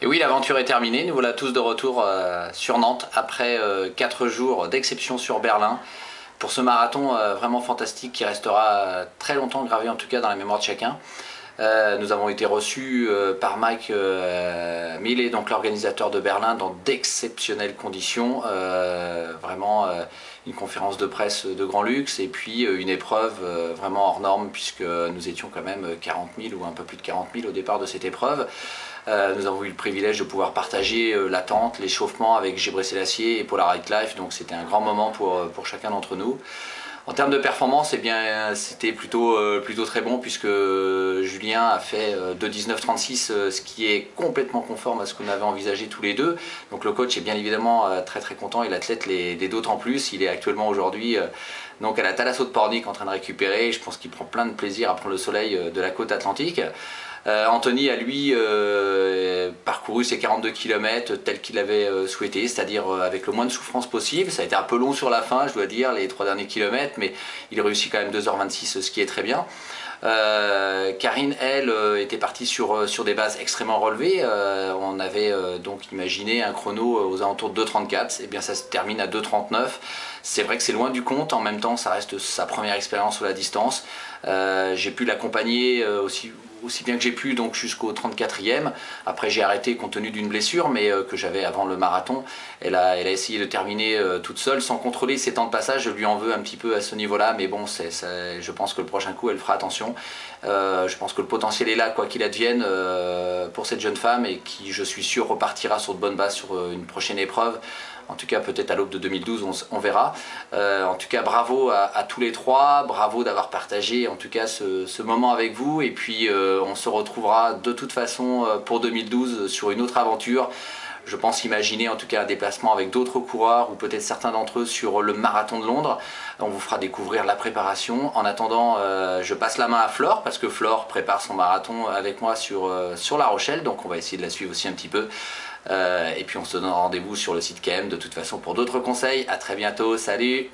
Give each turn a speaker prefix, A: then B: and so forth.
A: Et oui, l'aventure est terminée. Nous voilà tous de retour sur Nantes après 4 jours d'exception sur Berlin pour ce marathon vraiment fantastique qui restera très longtemps gravé en tout cas dans la mémoire de chacun. Nous avons été reçus par Mike Millet, donc l'organisateur de Berlin, dans d'exceptionnelles conditions. Vraiment une conférence de presse de grand luxe et puis une épreuve vraiment hors norme puisque nous étions quand même 40 000 ou un peu plus de 40 000 au départ de cette épreuve. Nous avons eu le privilège de pouvoir partager l'attente, l'échauffement avec Gebre Selassie et Polarite Life, donc c'était un grand moment pour chacun d'entre nous. En termes de performance, eh bien, c'était plutôt très bon puisque Julien a fait 2:19:36, ce qui est complètement conforme à ce qu'on avait envisagé tous les deux. Donc le coach est bien évidemment très content et l'athlète l'est d'autant plus. Il est actuellement aujourd'hui donc à la Thalasso de Pornic en train de récupérer. Je pense qu'il prend plein de plaisir à prendre le soleil de la côte atlantique. Anthony a lui parcouru ses 42 km tel qu'il avait souhaité, c'est-à-dire avec le moins de souffrance possible. Ça a été un peu long sur la fin, je dois dire, les 3 derniers kilomètres, mais il réussit quand même 2h26, ce qui est très bien. Karine, elle, était partie sur des bases extrêmement relevées. On avait donc imaginé un chrono aux alentours de 2:34. Et bien ça se termine à 2:39. C'est vrai que c'est loin du compte. En même temps, ça reste sa première expérience sur la distance. J'ai pu l'accompagner aussi bien que j'ai pu, donc jusqu'au 34e. Après j'ai arrêté compte tenu d'une blessure mais que j'avais avant le marathon. Elle a essayé de terminer toute seule sans contrôler ses temps de passage. Je lui en veux un petit peu à ce niveau là, mais bon, je pense que le prochain coup elle fera attention. Je pense que le potentiel est là quoi qu'il advienne pour cette jeune femme et qui, je suis sûr, repartira sur de bonnes bases sur une prochaine épreuve. En tout cas, peut-être à l'aube de 2012, on verra. En tout cas, bravo à tous les trois. Bravo d'avoir partagé en tout cas ce moment avec vous. Et puis, on se retrouvera de toute façon pour 2012 sur une autre aventure. Je pense imaginer en tout cas un déplacement avec d'autres coureurs ou peut-être certains d'entre eux sur le marathon de Londres. On vous fera découvrir la préparation. En attendant, je passe la main à Flore parce que Flore prépare son marathon avec moi sur La Rochelle. Donc on va essayer de la suivre aussi un petit peu. Et puis on se donne rendez-vous sur le site KM de toute façon pour d'autres conseils. À très bientôt, salut!